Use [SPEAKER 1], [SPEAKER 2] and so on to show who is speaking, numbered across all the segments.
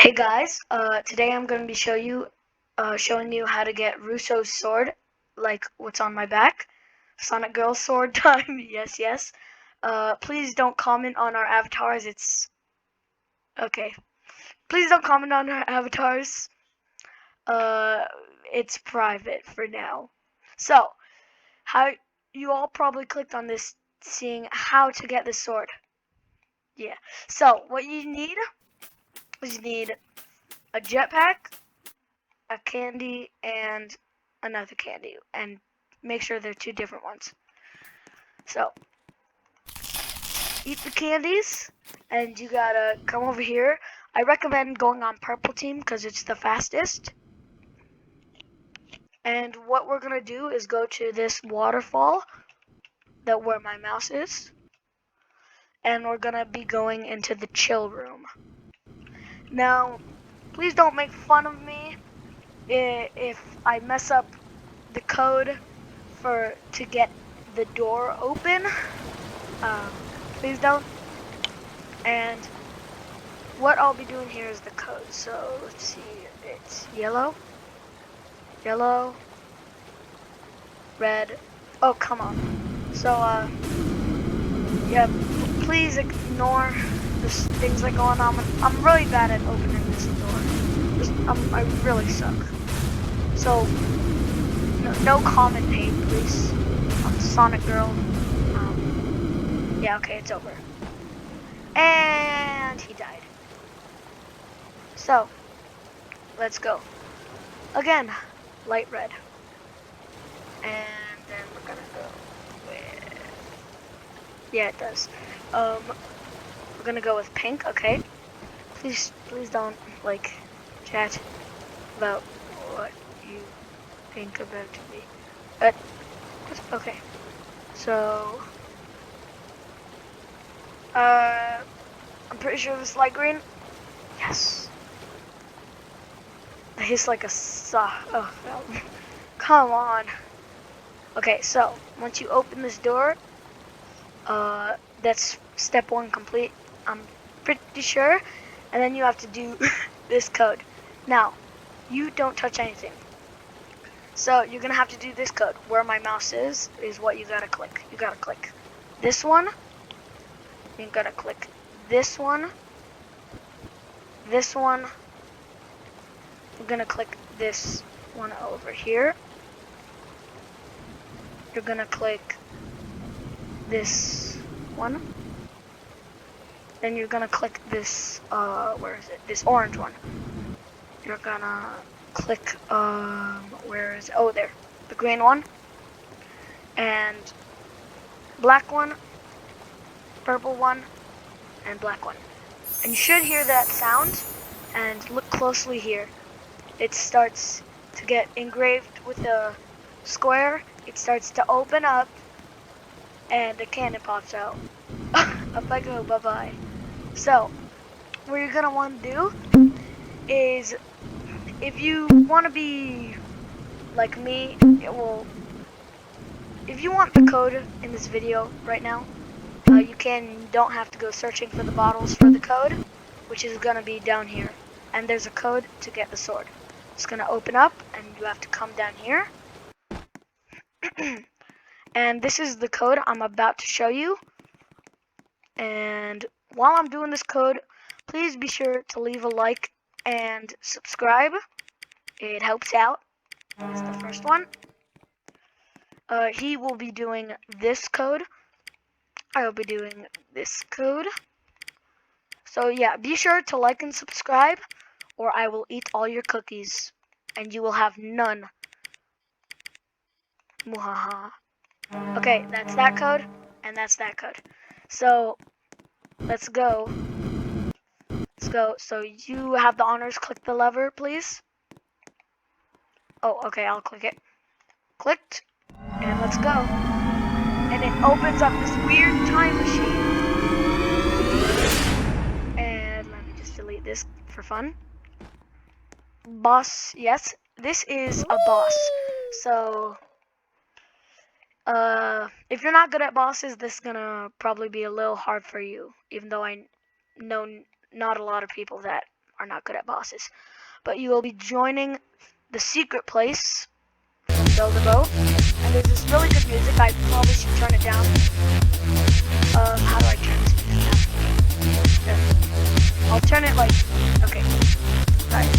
[SPEAKER 1] Hey guys, today I'm going to be showing you how to get Russo's sword, like what's on my back. Sonic Girl sword time, yes, yes. Please don't comment on our avatars, okay. Please don't comment on our avatars. Uh, it's private for now. So, how, you all probably clicked on this seeing how to get the sword. Yeah, so what you need is you need a jetpack, a candy, and another candy, and make sure they're two different ones. So eat the candies, and you gotta come over here. I recommend going on purple team because it's the fastest. And what we're gonna do is go to this waterfall that where my mouse is, and we're gonna be going into the chill room. Now, please don't make fun of me if I mess up the code to get the door open. Please don't. And what I'll be doing here is the code. So let's see, it's yellow, yellow, red. Oh, come on. So, yeah, please ignore the things that going on. I'm really bad at opening this door. I really suck. So, no comment paid, please. I'm Sonic Girl. Yeah, okay, it's over. And he died. So, let's go. Again, light red. And then we're gonna go with, yeah, it does. We're gonna go with pink, okay? Please don't, like, chat about what you think about me. Okay. So, I'm pretty sure this is light green. Yes. It hits like a saw. Oh, no. Come on. Okay, so once you open this door, that's step one complete. I'm pretty sure. And then you have to do this code. Now, you don't touch anything. So you're gonna have to do this code. Where my mouse is what you gotta click. You gotta click this one. You gotta click this one. This one. You're gonna click this one over here. You're gonna click this one. Then you're gonna click this, where is it? This orange one. You're gonna click, where is it? Oh, there. The green one. And black one, purple one, and black one. And you should hear that sound, and look closely here. It starts to get engraved with a square. It starts to open up, and a cannon pops out. Up I go, bye-bye. So, what you're gonna want to do is, if you want to be like me, if you want the code in this video right now, you don't have to go searching for the bottles for the code, which is gonna be down here. And there's a code to get the sword. It's gonna open up, and you have to come down here. And this is the code I'm about to show you. And while I'm doing this code, please be sure to leave a like and subscribe. It helps out. It's the first one. He will be doing this code. I will be doing this code. So yeah, be sure to like and subscribe, or I will eat all your cookies, and you will have none. Muhaha. Okay, that's that code, and that's that code. So, let's go. Let's go. So you have the honors. Click the lever, please. Oh, okay, I'll click it. Clicked, and let's go. And it opens up this weird time machine. And let me just delete this for fun. Boss, yes, this is a boss. So, if you're not good at bosses, this is gonna probably be a little hard for you, even though I know not a lot of people that are not good at bosses. But you will be joining the secret place. Build a boat. And there's this really good music. I probably should turn it down. How do I turn this music down? There. I'll turn it like, okay. Right.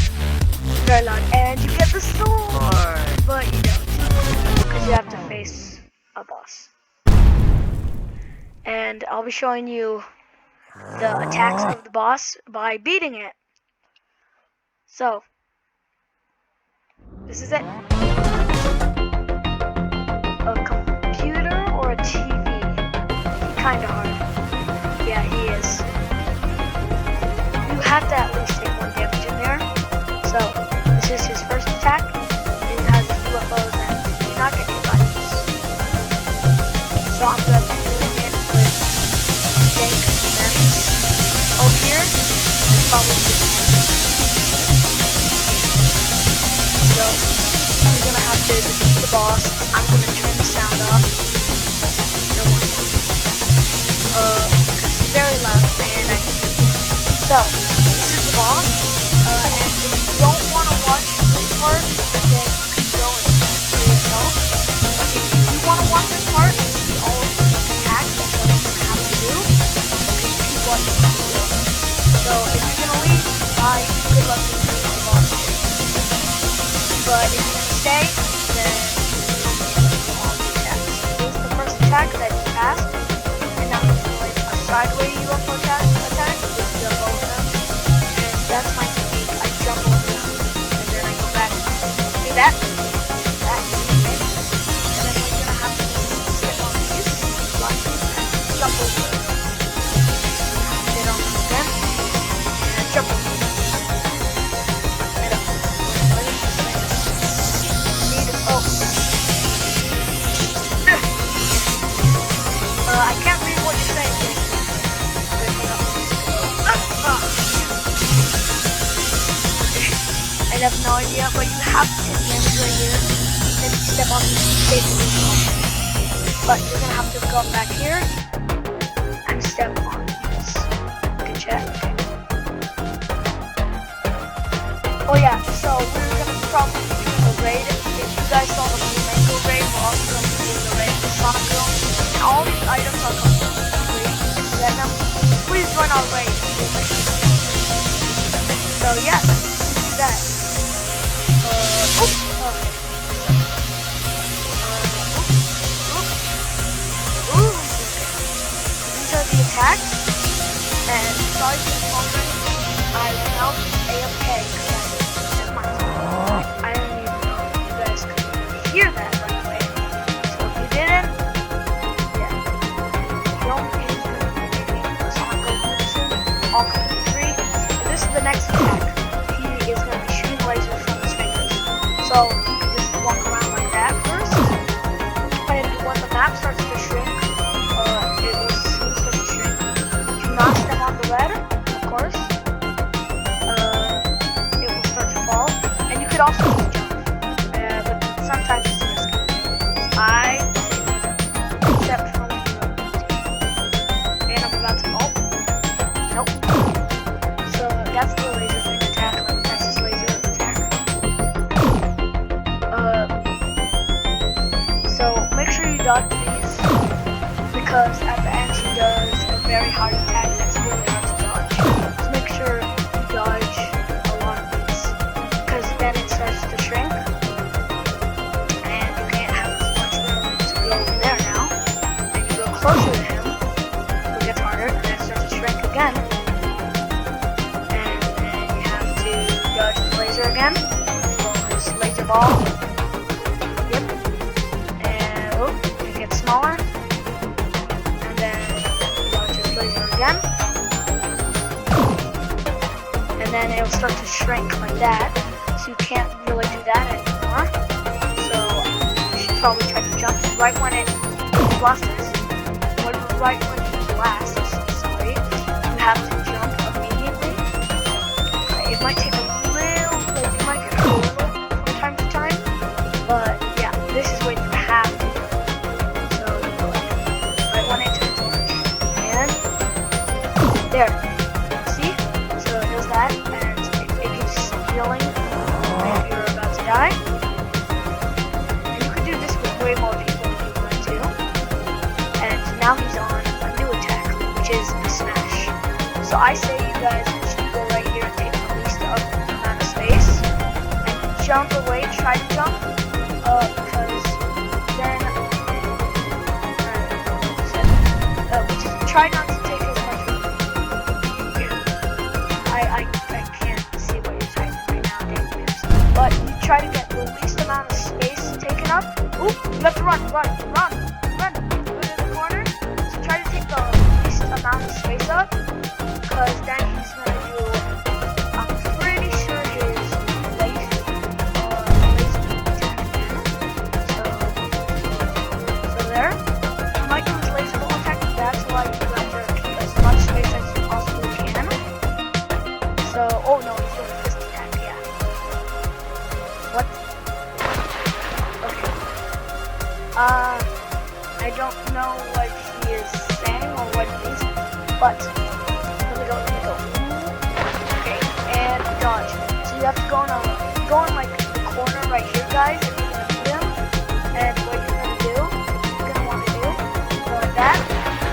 [SPEAKER 1] Very loud. And you get the sword, but you don't. Because you have to face a boss. And I'll be showing you the attacks of the boss by beating it. So, this is it. A computer or a TV? Kinda hard. Yeah, he is. You have to at least take 1 damage in there. So, this is his first attack. He has UFOs and he's not getting buttons. So I'm going to do it with Jake and over here is probably so you're going to have to defeat the boss. I'm going to turn the sound off. Because it's very loud and I can. So, this is the boss. And if you don't want to watch this part, then you can go and see it yourself. But if you want to watch this part and see all of the attacks and what you're going to have to do, then keep watching this video. So if you're going to leave, bye. Good luck with the boss. But if you're going to stay, then all the attacks. This is the first attack that he passed. And now he's doing a sideways UFO attack. This is a bow of them. And that's my technique. I jump over them. And then I go back. See that? That. Okay. And then we're going to have to step on these. Block these. And jump over them. Get on them again. And jump over them. Right up. What is this thing? Need to, oh. I can't read what you're saying. I have no idea, but you have to hit the right here and step on this basically. But you're gonna have to go back here and step on this. Good check. Okay. Oh yeah, so we're gonna probably do the raid. If you guys saw the Flamenco raid, we're also gonna be doing the raid with Sonic Girl. And all these items are completely free. Then please join our raid. So yeah, let's do that. These are the attacks. And sorry for the phone ring. I went out AFK because I didn't even know if you guys could hear that right away. So if you didn't, yeah. Don't use the Sonic Medicine. All completely free. And this is the next attack. He is going to be shooting lasers from his fingers. So you can just walk around like that first. And when the map starts to shrink, it will start to shrink. Do not step on the red, of course. It will start to fall. And you could also just jump. But sometimes it's risky. I step from the and I'm about to fall. Nope. So that's the laser thing attack, like that's his laser attack. So make sure you dodge these because at the end he does a very hard attack that's really hard to dodge. So make sure you dodge a lot of these because then it starts to shrink and you can't have as much room to go over there now. And you go closer to him, it gets harder, and then it starts to shrink again. Dodge his laser again. His laser ball. Yep. And it gets smaller. And then dodge his laser again. And then it'll start to shrink like that. So you can't really do that anymore. So you should probably try to jump right when it blasts. Right when it blasts, sorry. You have to jump immediately. It might take you might get hurt a little from time to time, but yeah, this is what you have to do. So you go right when it turns orange, and there. See? So it does that, and So I say you guys should go right here and take the least amount of space and jump away. Try to jump, because then just try not to take as much room. I can't see what you're typing right now, David. But you try to get the least amount of space taken up. Oop, you have to run. Put it in the corner. So try to take the least amount of space up, because then he's gonna do, I'm pretty sure his laser attack again. So there. He might do his laser ball attack. That's why you have to keep as much space as you possibly can. So, oh no, he's doing fist attack, yeah. What? Okay. I don't know what he is saying or what it means, but let me go. Okay, and dodge. So you have to go in like the corner right here, guys, if you're gonna beat him. And what you're gonna do, go like that,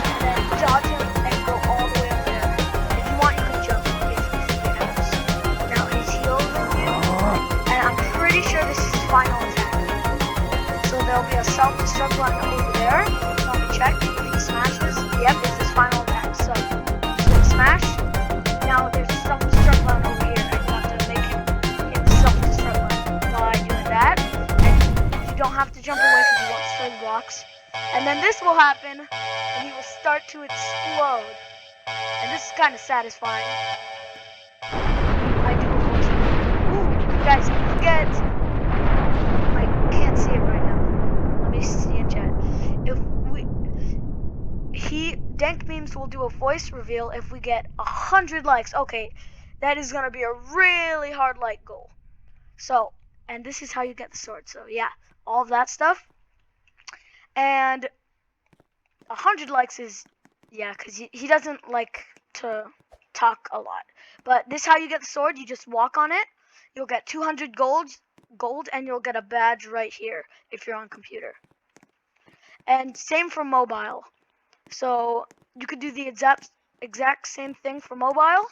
[SPEAKER 1] and then dodge him and go all the way up there. If you want, you can jump if you think it helps. Now he's healing you, and I'm pretty sure this is his final attack. So there'll be a self-destruct button over there. Let me check. If he smashes, yep, it's his final attack. So he's gonna smash. Now there's a self-destruct button over here, and you have to make him hit the self-destruct button by doing that. And you don't have to jump away because you want straight blocks. And then this will happen, and he will start to explode. And this is kind of satisfying. I do hope so. Ooh, you guys get. I can't see it right now. Let me see in chat. Dank Memes will do a voice reveal if we get 100 likes. Okay, that is gonna be a really hard like goal. So, and this is how you get the sword. So yeah, all of that stuff. And 100 likes is, yeah, because he doesn't like to talk a lot. But this is how you get the sword. You just walk on it. You'll get 200 gold, and you'll get a badge right here if you're on computer. And same for mobile. So you could do the exact same thing for mobile.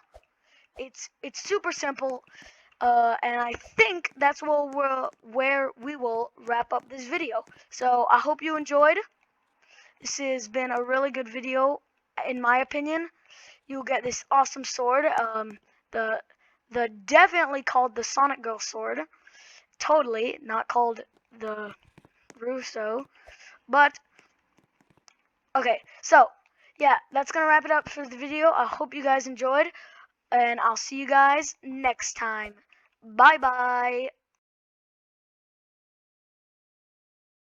[SPEAKER 1] It's super simple. And I think that's where we will wrap up this video. So I hope you enjoyed. This has been a really good video, in my opinion. You'll get this awesome sword. The definitely called the Sonic Girl sword. Totally not called the Russo, but okay. So yeah, that's gonna wrap it up for the video. I hope you guys enjoyed, and I'll see you guys next time. Bye bye.